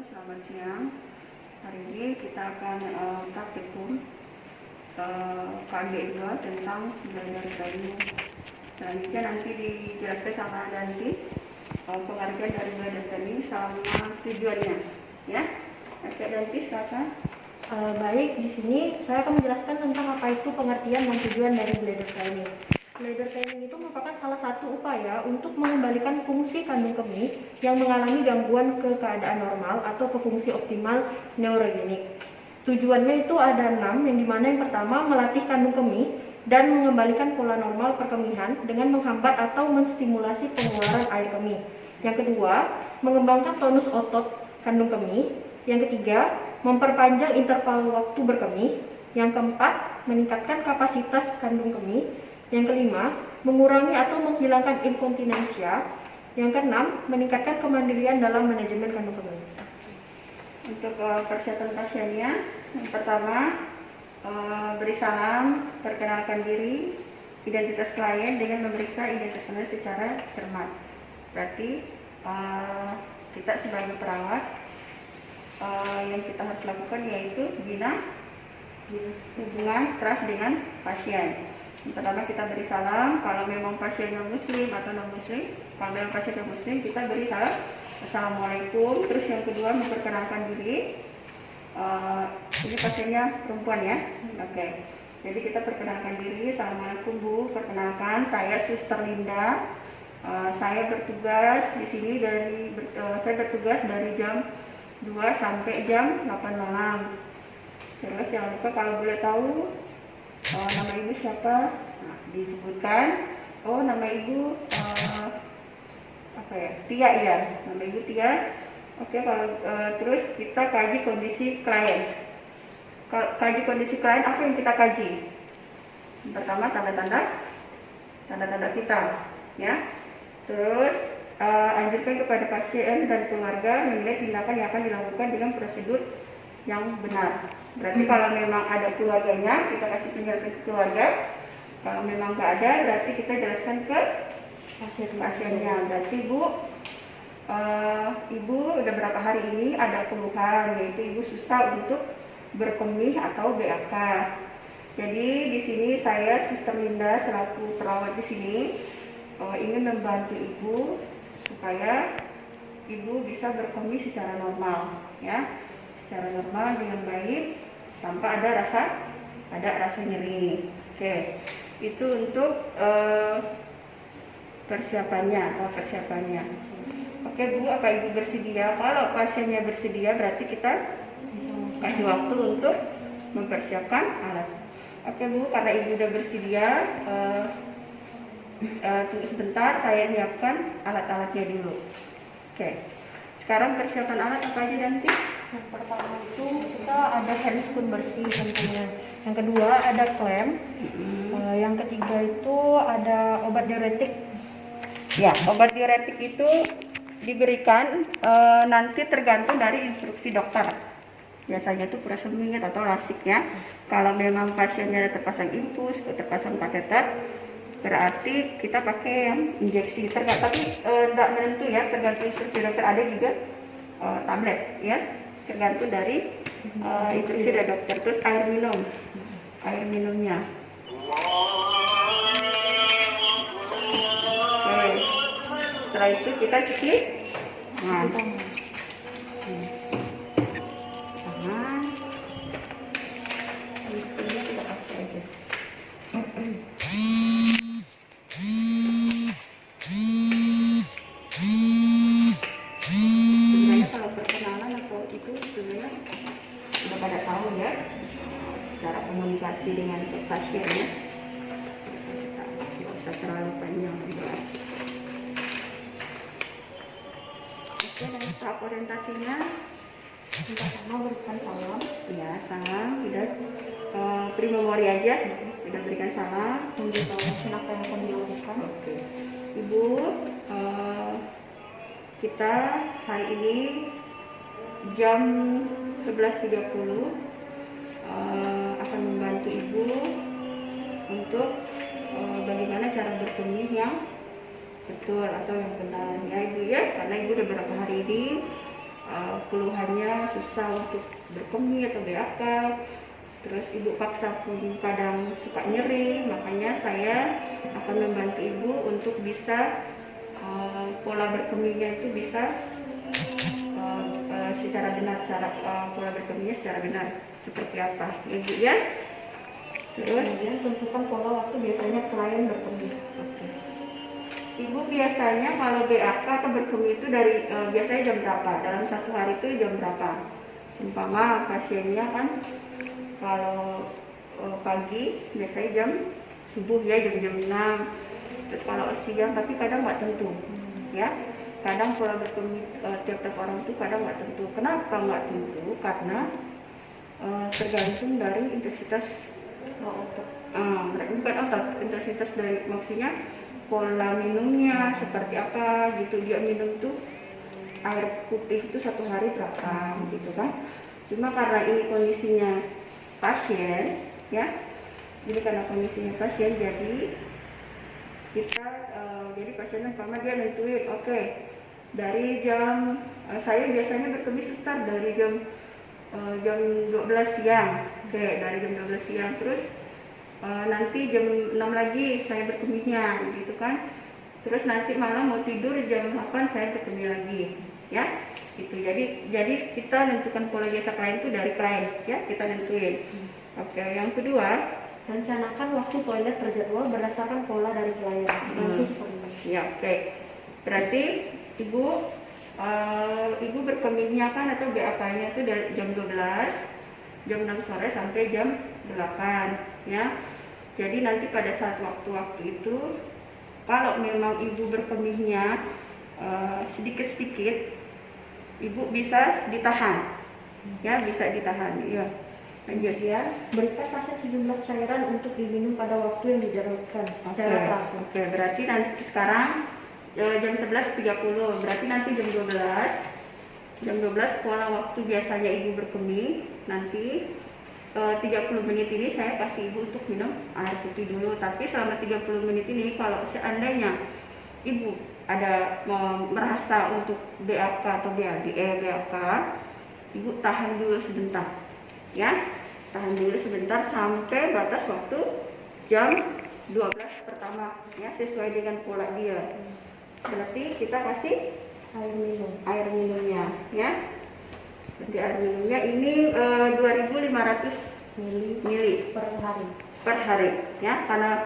selamat siang. Hari ini kita akan praktikum KG2 tentang belajar kayu. Selanjutnya nanti dijelaskan sama nanti pengertian dari belajar tadi sama tujuannya, ya. Oke, nanti silakan. Baik, di sini saya akan menjelaskan tentang apa itu pengertian dan tujuan dari bladder training. Bladder training itu merupakan salah satu upaya untuk mengembalikan fungsi kandung kemih yang mengalami gangguan ke keadaan normal atau ke fungsi optimal neurogenik. Tujuannya itu ada 6, yang dimana yang pertama melatih kandung kemih dan mengembalikan pola normal perkemihan dengan menghambat atau menstimulasi pengeluaran air kemih. Yang kedua, mengembangkan tonus otot kandung kemih. Yang ketiga, memperpanjang interval waktu berkemih. Yang keempat, meningkatkan kapasitas kandung kemih. Yang kelima, mengurangi atau menghilangkan inkontinensia. Yang keenam, meningkatkan kemandirian dalam manajemen kandung kemih. Untuk persiapan pasiennya, yang pertama beri salam, perkenalkan diri, identitas klien dengan memeriksa identitas klien secara cermat. Berarti kita sebagai perawat yang kita harus lakukan yaitu bina hubungan trust dengan pasien. Yang pertama kita beri salam, kalau memang pasiennya muslim atau non muslim. Kalau memang pasiennya muslim kita beri salam assalamualaikum. Terus yang kedua memperkenalkan diri. Ini pasiennya perempuan ya. Oke. Jadi kita perkenalkan diri. Assalamualaikum Bu, perkenalkan saya Suster Linda. Saya bertugas di sini saya bertugas dari jam 2 sampai jam 8 malam. Terus jangan lupa kalau boleh tahu nama ibu siapa, nah, disebutkan. Oh, nama ibu Tia ya, nama ibu Tia. Oke, kalau terus kita kaji kondisi klien. Kaji kondisi klien, apa yang kita kaji? Yang pertama tanda-tanda kita, ya. Terus anjurkan kepada pasien dan keluarga menilai tindakan yang akan dilakukan dengan prosedur yang benar. Berarti kalau memang ada keluarganya, kita kasih penjelasan ke keluarga. Kalau memang nggak ada, berarti kita jelaskan ke pasiennya. Berarti ibu udah berapa hari ini ada keluhan, yaitu ibu susah untuk berkemih atau BAK. Jadi di sini saya Suster Linda selaku perawat di sini ingin membantu ibu supaya ibu bisa berkemih secara normal, ya, secara normal dengan baik tanpa ada rasa nyeri. Oke, itu untuk persiapannya. Oke Bu, apa ibu bersedia? Kalau pasiennya bersedia berarti kita kasih waktu untuk mempersiapkan alat. Oke Bu, karena ibu udah bersedia, tunggu sebentar, saya nyiapkan alat-alatnya dulu. Oke, sekarang persiapan alat apa aja nanti? Yang pertama itu kita ada handscoon bersih tentunya. Yang kedua ada klem. Yang ketiga itu ada obat diuretik. Ya, obat diuretik itu diberikan nanti tergantung dari instruksi dokter. Biasanya itu Furosemide atau lasik ya. Kalau memang pasiennya ada terpasang infus, terpasang kateter, berarti kita pakai yang injeksi. Tapi tidak menentu ya, tergantung instruksi dokter. Ada juga tablet ya, tergantung dari instruksi dari dokter. Terus air minumnya. Oke. Setelah itu kita cuci tangan. Ini kita pakai aja. Sebenarnya kalau perkenalan atau itu sebenarnya sudah pada tahu ya cara komunikasi dengan pasien ya. Tidak usah terlalu panjang. Oke, dan tahap orientasinya Yang pertama berikan salam. ya, salam tidak beri memori aja, tidak berikan salam. Memberitahukan apa yang akan dilakukan. Oke, Ibu, kita hari ini jam 11.30 akan membantu Ibu untuk bagaimana cara berkemih yang betul atau yang benar ya Ibu ya, karena Ibu udah beberapa hari ini keluhannya susah untuk berkemih atau BAK, terus ibu paksa pun kadang suka nyeri, makanya saya akan membantu ibu untuk bisa pola berkemihnya itu bisa secara benar, pola berkemihnya secara benar seperti apa ibu ya. Terus kemudian tentukan pola waktu biasanya klien berkemih. Ibu biasanya kalau BAK atau berkemih itu dari biasanya jam berapa? Dalam satu hari itu jam berapa? Umpama pasiennya kan kalau pagi biasanya jam subuh ya, jam 6. Terus kalau siang, tapi kadang nggak tentu ya. Kadang pola berkemih tiap-tiap orang itu kadang nggak tentu. Kenapa nggak tentu? Karena tergantung dari intensitas otot. Bukan otot, intensitas dari, maksudnya pola minumnya seperti apa gitu. Dia minum tuh air putih itu satu hari berapa gitu kan. Cuma karena ini kondisinya pasien ya, jadi karena kondisinya pasien, jadi kita jadi pasien umpama dia nentuin oke, dari jam saya biasanya berkemih start dari jam 12 siang, oke, dari jam 12 siang, terus nanti jam 6 lagi saya berkemihnya gitu kan, terus nanti malam mau tidur jam 8 saya berkemih lagi ya gitu. Jadi kita nentukan pola biasa klien itu dari klien ya, kita nentuin. Oke, yang kedua, rencanakan waktu toilet terjadwal berdasarkan pola dari klien. Nanti seperti ini. Ya, oke. Berarti ibu berkemihnya kan atau BAK-nya itu dari jam 12, jam 6 sore sampai jam 8 ya. Jadi nanti pada saat waktu-waktu itu kalau memang ibu berkemihnya sedikit-sedikit, ibu bisa ditahan ya, bisa ditahan ya. Lanjut ya. Berikan pasien sejumlah cairan untuk diminum pada waktu yang dijadwalkan secara teratur. Oke, berarti nanti sekarang jam 11.30, berarti nanti jam 12 pola waktu biasanya ibu berkemih, nanti 30 menit ini saya kasih ibu untuk minum air putih dulu. Tapi selama 30 menit ini kalau seandainya ibu ada merasa untuk BAK atau BAK, ibu tahan dulu sebentar ya, tahan dulu sebentar sampai batas waktu jam 12 pertama ya, sesuai dengan pola dia. Berarti kita kasih air minumnya ya. Jadi air minumnya ini 2500 mili per hari ya, karena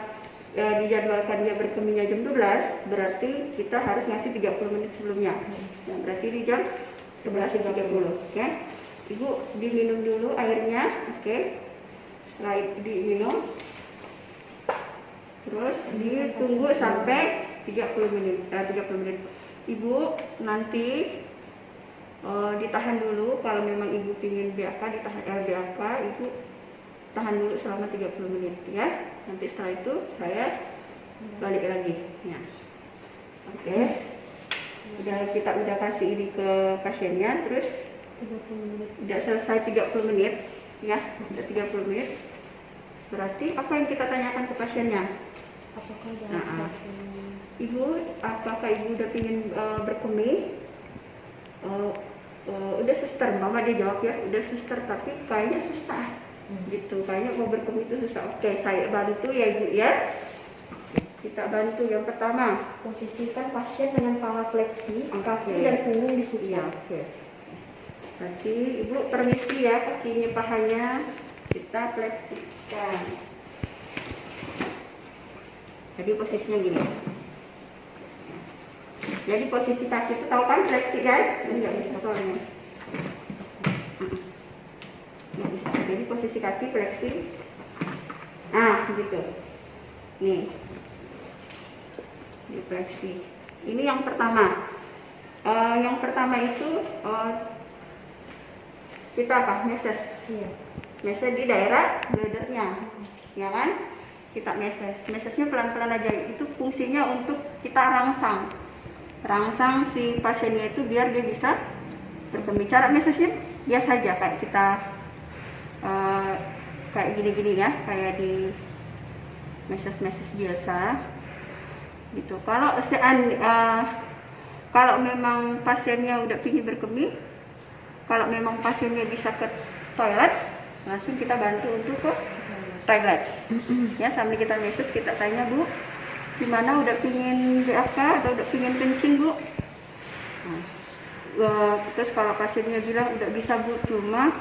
dijadwalkan dia berkemihnya jam 12, berarti kita harus ngasih 30 menit sebelumnya ya, berarti di jam 11.30 ya. Ibu diminum dulu airnya, oke. Setelah diminum, terus ditunggu sampai 30 menit. Ibu nanti ditahan dulu. Kalau memang ibu pingin BAK, ditahan BAK, ibu tahan dulu selama 30 menit ya. Nanti setelah itu saya balik lagi ya. Oke. Kita udah kasih ini ke pasiennya, terus 30 menit. Udah selesai 30 menit ya, udah 30 menit. Berarti apa yang kita tanyakan ke pasiennya? Apakah Ibu, apakah ibu udah pingin berkemih? Udah suster, mama dia jawab ya, udah suster, tapi kayaknya susah gitu, kayaknya mau berkemih itu susah. Oke, saya bantu ya ibu ya. Kita bantu. Yang pertama, posisikan pasien dengan kepala fleksi, kaki Oke. dan punggung di support. Iya, oke. Nanti ibu permisi ya, kakinya pahanya kita fleksikan. Jadi posisinya gini. Jadi posisi kaki itu tahu kan fleksi kan? Enggak bisa soalnya. Nggak bisa. Jadi posisi kaki fleksi. Nah, gitu. Nih. Di fleksi. Ini yang pertama. Yang pertama itu kita apa? Meses. Iya. Meses di daerah bladernya, ya kan? Kita meses. Mesesnya pelan-pelan aja. Itu fungsinya untuk kita rangsang si pasiennya itu biar dia bisa berkemih. Cara mesesnya biasa aja kayak kita kayak gini-gini ya, kayak di meses-meses biasa gitu. Kalau memang pasiennya udah pingin berkemih, Kalau memang pasiennya bisa ke toilet, langsung kita bantu untuk ke toilet. Ya, sambil kita mesus, kita tanya, Bu, gimana, udah pingin BAK atau udah pingin kencing, Bu? Terus kalau pasiennya bilang udah bisa, Bu, cuma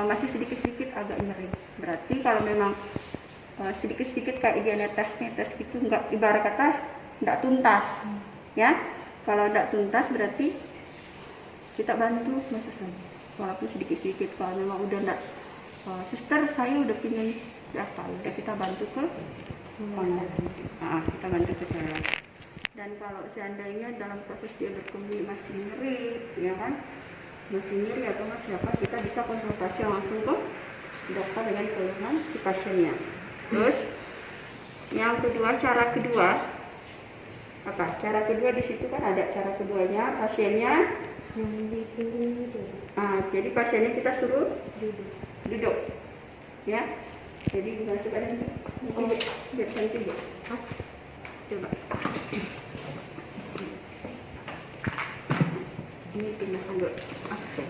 masih sedikit-sedikit agak nyeri, berarti kalau memang sedikit-sedikit kayak dia tes gitu, nggak, ibarat kata nggak tuntas, ya. Kalau nggak tuntas berarti kita bantu massage lagi, walaupun sedikit-sedikit. Kalau memang udah nggak, suster saya udah pingin apa, udah kita bantu ke kita bantu ke toilet. Dan kalau seandainya dalam proses dia berkemih masih nyeri, ya kan, masih nyeri atau masih apa, kita bisa konsultasi langsung ke dokter dengan keluhan si pasiennya. Terus yang kedua, cara kedua apa? Cara kedua di situ kan ada cara keduanya, pasiennya jadi pasiennya kita suruh duduk, ya. Jadi dimasukkan ini, biar cantik, Bu. Coba. Ini tindakan dulu. Oke.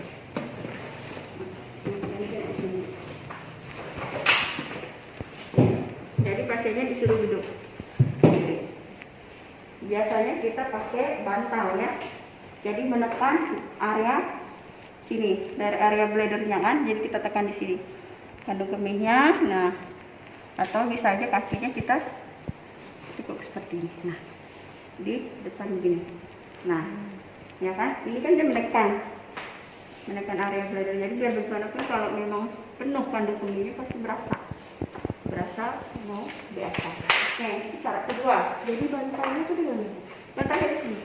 Jadi pasiennya disuruh duduk. Biasanya kita pakai bantal, ya. Jadi menekan area sini, dari area bladernya kan. Jadi kita tekan di sini, kandung kemihnya. Nah, atau bisa aja kakinya kita tekuk seperti ini. Nah, di depan begini. Nah, ya kan, ini kan dia menekan area bladder. Jadi biar bagaimanapun kalau memang penuh kandung kemihnya pasti berasa mau biasa. Oke, cara kedua. Jadi bantalnya itu di mana? Bantalnya di sini.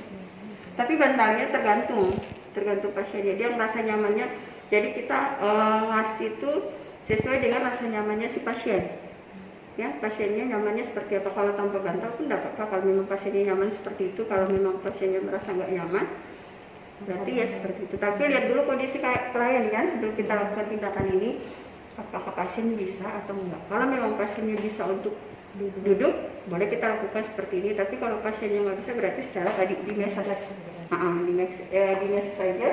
Tapi bantalnya tergantung pasiennya, dia merasa nyamannya. Jadi kita ngasih itu sesuai dengan rasa nyamannya si pasien. Ya, pasiennya nyamannya seperti apa. Kalau tanpa bantal pun tidak apa-apa. Kalau memang pasiennya nyaman seperti itu. Kalau memang pasiennya merasa nggak nyaman, berarti ya seperti itu. Tapi lihat dulu kondisi klien kan sebelum kita lakukan tindakan ini, apakah pasien bisa atau enggak. Kalau memang pasiennya bisa untuk duduk, boleh kita lakukan seperti ini. Tapi kalau pasiennya nggak bisa, berarti secara tadi di massage saja,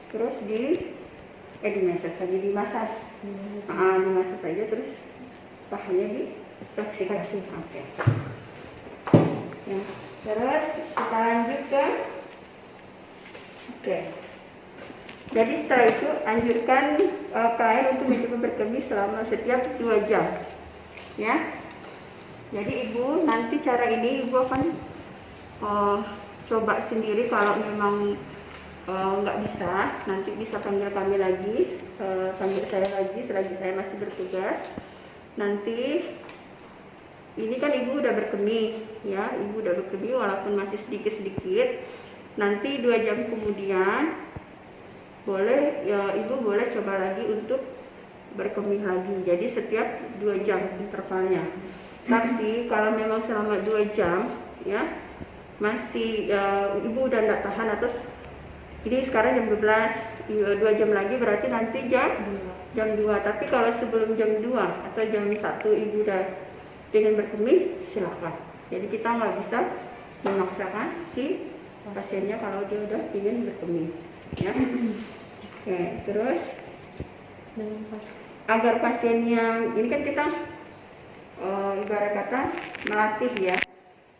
terus di massage saja, terus pahanya di fleksi. Oke. Ya. Terus kita lanjut ke Jadi setelah itu anjurkan klien untuk mencoba berkemih selama setiap 2 jam. Ya. Jadi ibu nanti cara ini ibu akan coba sendiri. Kalau memang nggak bisa, nanti bisa panggil kami lagi, panggil saya lagi selagi saya masih bertugas. Nanti ini kan ibu udah berkemih, ya, ibu udah berkemih walaupun masih sedikit-sedikit. Nanti 2 jam kemudian boleh, ya, ibu boleh coba lagi untuk berkemih lagi. Jadi setiap 2 jam intervalnya. Tapi kalau memang selama 2 jam, ya, masih ibu udah nggak tahan, atau ini sekarang jam 12, 2 jam lagi berarti nanti jam 2. Tapi kalau sebelum jam 2 atau jam 1 ibu udah pengen berkemih, silakan. Jadi kita nggak bisa memaksakan si pasiennya kalau dia udah ingin berkemih, ya. Oke, terus agar pasiennya, ini kan kita ibarat kata melatih, ya.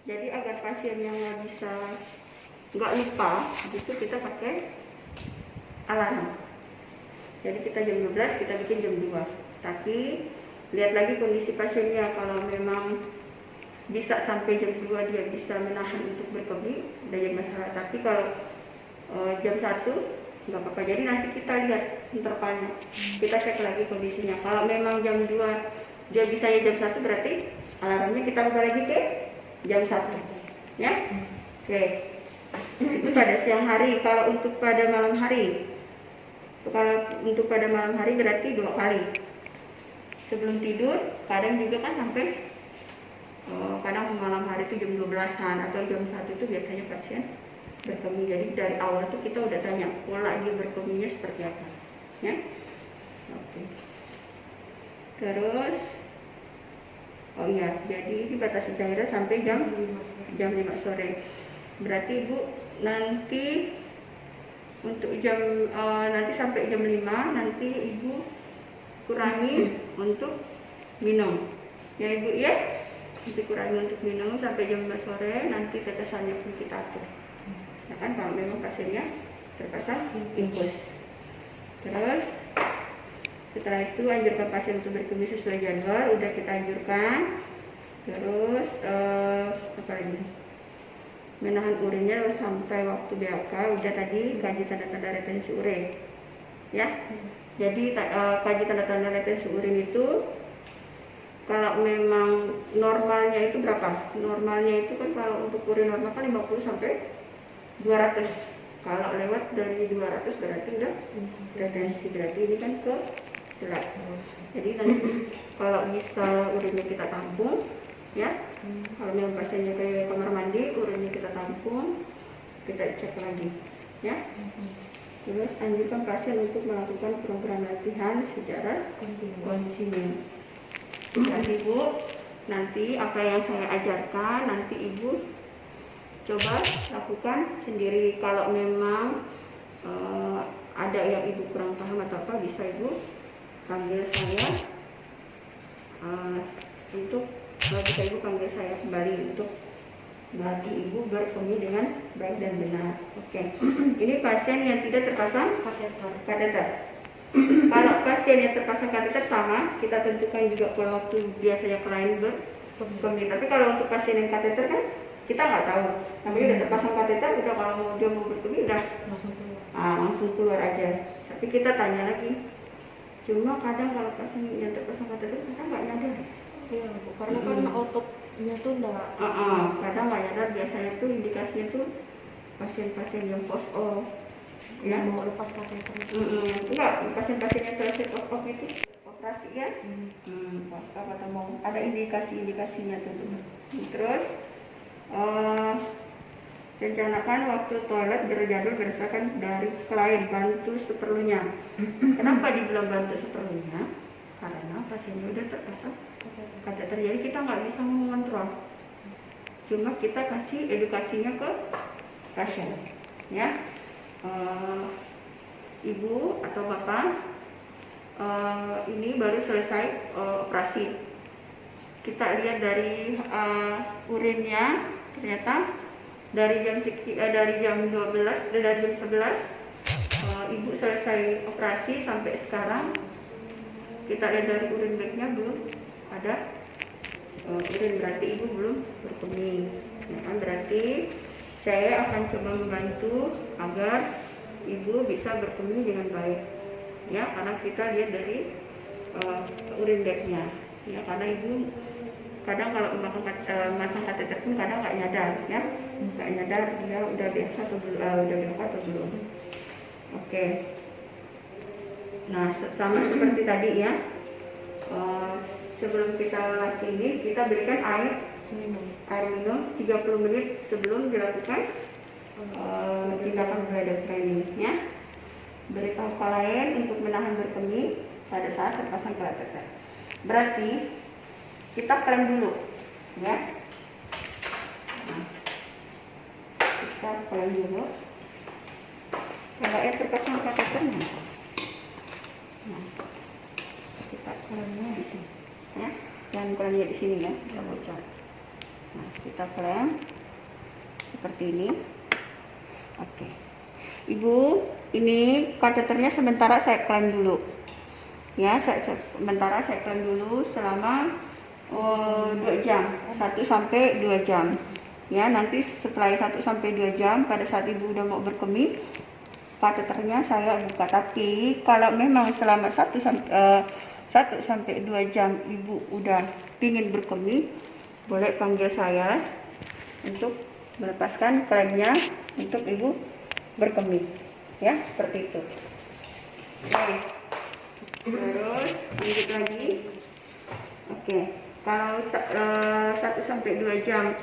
Jadi agar pasiennya nggak lupa, itu kita pakai alarm. Jadi kita jam 12, kita bikin jam 2. Tapi lihat lagi kondisi pasiennya. Kalau memang bisa sampai jam 2 dia bisa menahan untuk berkemih, tidak jadi masalah. Tapi kalau jam 1 nggak apa-apa. Jadi nanti kita lihat intervalnya, kita cek lagi kondisinya. Kalau memang jam 2 dia bisa ya jam 1, berarti alarmnya kita ubah lagi ke jam 1, ya. Oke, itu pada siang hari. Kalau untuk pada malam hari, berarti 2 kali sebelum tidur. Kadang juga kan sampai kadang malam hari itu jam 12-an atau jam 1 itu biasanya pasien berkemih. Jadi dari awal tuh kita udah tanya pola dia berkemihnya seperti apa, ya. Oke. Terus jadi dibatasi cairan sampai jam 5 sore. Berarti ibu nanti untuk jam nanti sampai jam 5 nanti ibu kurangi untuk minum ya ibu ya, nanti kurangi untuk minum sampai jam 5 sore, nanti tetesannya pun kita atur ya kan, kalau memang pasiennya terpasang infus. Terus setelah itu anjurkan pasien untuk berkemih sesuai jadwal, udah kita anjurkan. Terus apa lagi, menahan urinnya sampai waktu BAK, udah tadi kaji tanda-tanda retensi urin ya. Jadi kaji tanda-tanda retensi urin itu kalau memang normalnya itu berapa? Normalnya itu kan kalau untuk urin normal kan 50 sampai 200. Kalau lewat dari 200 berarti udah retensi, berarti ini kan ke gelap. Jadi nanti kalau bisa urinnya kita tampung ya, kalau memang pasiennya ke kamar mandi, urinnya kita tampung, kita cek lagi ya. Terus anjurkan pasien untuk melakukan program latihan secara kontinu. Jadi ibu, nanti apa yang saya ajarkan nanti ibu coba lakukan sendiri. Kalau memang ada yang ibu kurang paham atau apa, bisa ibu panggil saya bisa ibu panggil saya kembali untuk melatih ibu berkemih dengan baik dan benar. Oke. Ini pasien yang tidak terpasang kateter. Kalau pasien yang terpasang kateter sama, kita tentukan juga pola waktu biasanya klien berkemih. Tapi kalau untuk pasien yang kateter kan kita nggak tahu. Namanya udah terpasang kateter, udah kalau dia mau berkemih udah langsung keluar aja. Tapi kita tanya lagi. Cuma kadang kalau pasien yang terpasang kateter kita nggak nyadar. Iya, Bu, karena kan otopnya tuh enggak kadang nggak nyadar. Biasanya tuh indikasinya tuh pasien-pasien yang post op ya, mau lepas kateter. Enggak, pasien-pasien yang selesai post op itu operasi ya, post op atau mau ada indikasinya tuh. Terus rencanakan waktu toilet berjadwal berdasarkan dari klien, bantu seperlunya. Kenapa dibilang bantu seperlunya? Karena pasiennya udah terpasang kateter, jadi kita nggak bisa mengontrol. Cuma kita kasih edukasinya ke pasien ya. Ibu atau bapak ini baru selesai operasi. Kita lihat dari urinnya, ternyata dari jam 12 dari jam 11 ibu selesai operasi sampai sekarang. Kita lihat dari urin bagnya belum ada urin, berarti ibu belum berkemih ya kan. Berarti saya akan coba membantu agar ibu bisa berkemih dengan baik ya, karena kita lihat dari urin bagnya ya. Karena ibu kadang kalau masang kateter pun kadang nggak nyadar ya, nggak nyadar dia udah biasa atau belum, udah biasa atau belum. Oke. Nah, sama seperti tadi ya, sebelum kita latih ini kita berikan air minum 30 menit sebelum dilakukan tindakan bladder training ya. Beritahu klien untuk menahan berkemih pada saat terpasang kateter. Berarti kita klaim dulu ya. Nah, kita klaim dulu kalau terpasang kateternya. Nah, kita klaimnya di sini ya, dan klaimnya di sini ya, kita bocor. Nah, kita klaim seperti ini. Oke, ibu, ini kateternya sementara saya klaim dulu ya. Sementara saya klaim dulu selama 2 jam, 1 sampai 2 jam ya. Nanti setelah 1 sampai 2 jam, pada saat ibu udah mau berkemih, kateternya saya buka. Tapi kalau memang selama 1 sampai 2 jam ibu udah pingin berkemih, boleh panggil saya untuk melepaskan klaimnya untuk ibu berkemih ya, seperti itu. Oke. Terus lanjut lagi. Oke, kalau 1 sampai 2 jam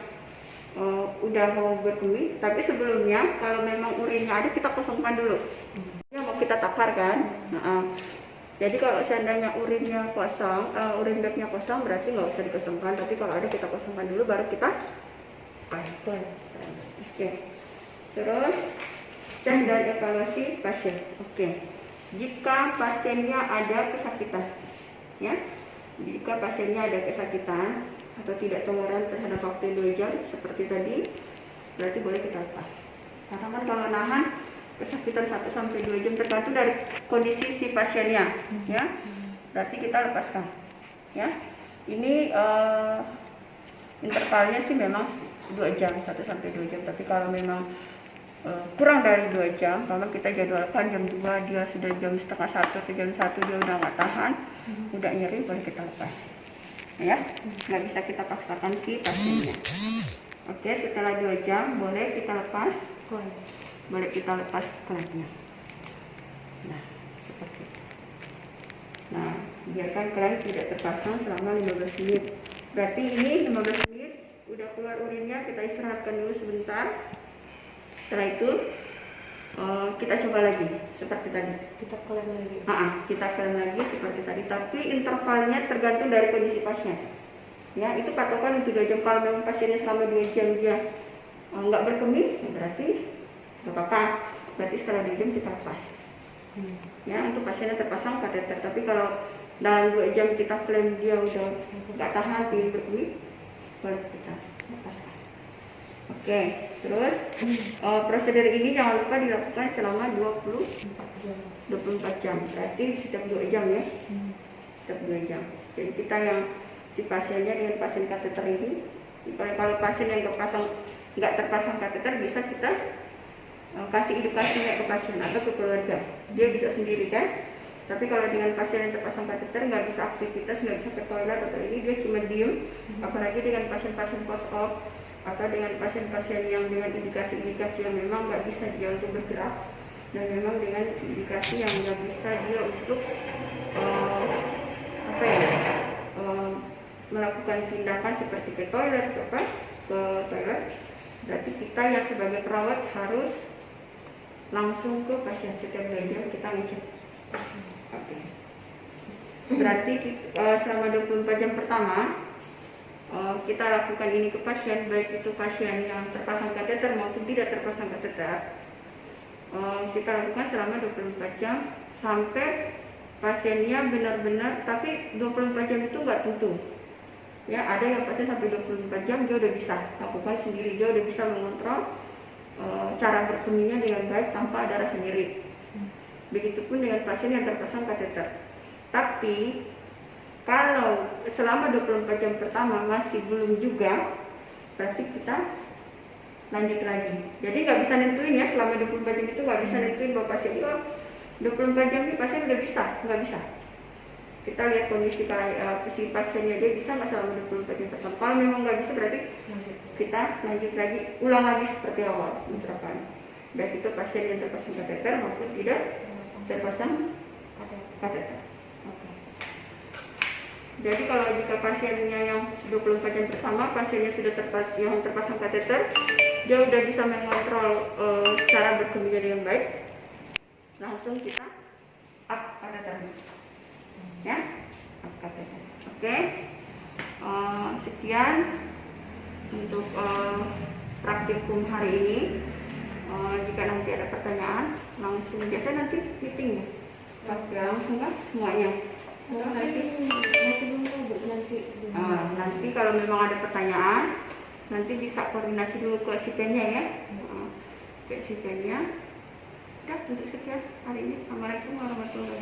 udah mau berkemih, tapi sebelumnya kalau memang urinnya ada, kita kosongkan dulu. Ini mau kita takar kan. Jadi kalau seandainya urinnya kosong, urin bagnya kosong, berarti nggak usah dikosongkan. Tapi kalau ada, kita kosongkan dulu, baru kita Oke. Terus Cek dan evaluasi pasien. Oke. Jika pasiennya ada kesakitan, ya, jika pasiennya ada kesakitan atau tidak toleran terhadap waktu 2 jam seperti tadi, berarti boleh kita lepas. Karena kan kalau nahan kesakitan 1 sampai 2 jam tergantung dari kondisi si pasiennya, ya. Berarti kita lepaskan, ya. Ini intervalnya sih memang 2 jam, 1 sampai 2 jam. Tapi kalau memang kurang dari 2 jam, kalau kita jadwalkan jam 2, dia sudah jam setengah 1 atau jam 1 dia udah nggak tahan, udah nyeri, boleh kita lepas, ya. Nggak bisa kita paksakan si pasiennya. Oke, setelah 2 jam boleh kita lepas, boleh kita lepas klemnya. Nah, seperti itu. Nah, biarkan klem tidak terpasang selama 15 menit. Berarti ini 15 menit udah keluar urinnya, kita istirahatkan dulu sebentar. Setelah itu kita coba lagi seperti tadi. Kita klem lagi seperti tadi. Tapi intervalnya tergantung dari kondisi pasien. Ya, itu patokan untuk 2 jam. Kalau memang pasiennya selama 2 jam dia nggak berkemih, berarti nggak apa-apa. Berarti setelah 2 jam kita lepas. Ya, untuk pasiennya terpasang kateter. Tapi kalau dalam 2 jam kita klaim dia udah nggak tahan, ingin berkemih, boleh kita lepaskan. Oke, terus prosedur ini jangan lupa dilakukan selama 24 jam. Berarti setiap 2 jam, ya. Setiap 2 jam. Jadi kita yang si pasiennya dengan pasien kateter ini, kalau pasien yang nggak terpasang kateter, bisa kita kasih edukasinya ke pasien atau ke keluarga. Dia bisa sendiri, kan. Tapi kalau dengan pasien yang terpasang kateter nggak bisa aktivitas, nggak bisa ke toilet atau ini, dia cuma diem. Apalagi dengan pasien-pasien post-op atau dengan pasien-pasien yang dengan indikasi-indikasi yang memang nggak bisa dia untuk bergerak, dan memang dengan indikasi yang nggak bisa dia untuk melakukan tindakan seperti ke toilet, ke toilet. Berarti kita yang sebagai perawat harus langsung ke pasien setiap 2 jam kita ngecek. Oke. Berarti selama 24 jam pertama kita lakukan ini ke pasien, baik itu pasien yang terpasang kateter maupun tidak terpasang kateter. Kita lakukan selama 24 jam sampai pasiennya benar-benar, tapi 24 jam itu nggak tentu. Ya, ada yang pasien sampai 24 jam dia udah bisa lakukan sendiri, dia udah bisa mengontrol cara berkemihnya dengan baik tanpa ada rasa nyeri. Begitupun dengan pasien yang terpasang kateter. Tapi kalau selama 24 jam pertama masih belum juga, berarti kita lanjut lagi. Jadi nggak bisa nentuin, ya, selama 24 jam itu nggak bisa nentuin bahwa pasien itu 24 jam ini pasien udah bisa, nggak bisa. Kita lihat kondisi si pasiennya, dia bisa nggak selama 24 jam pertama. Kalau memang nggak bisa, berarti kita lanjut lagi, ulang lagi seperti awal menerapkan. Baik itu pasien yang terpasang kateter maupun tidak terpasang kateter. Jadi kalau jika pasiennya yang 24 jam pertama pasiennya sudah terpasang kateter, dia udah bisa mengontrol cara berkemihnya dengan baik, langsung kita up kateternya, ya, up kateter. Oke. Sekian untuk praktikum hari ini. Jika nanti ada pertanyaan, langsung, biasa nanti meeting, ya, langsung kan semuanya. Nanti kalau memang ada pertanyaan, nanti bisa koordinasi dulu ke asistennya, ya, ke asistennya. Udah, untuk sekian hari ini. Assalamualaikum warahmatullahi wabarakatuh.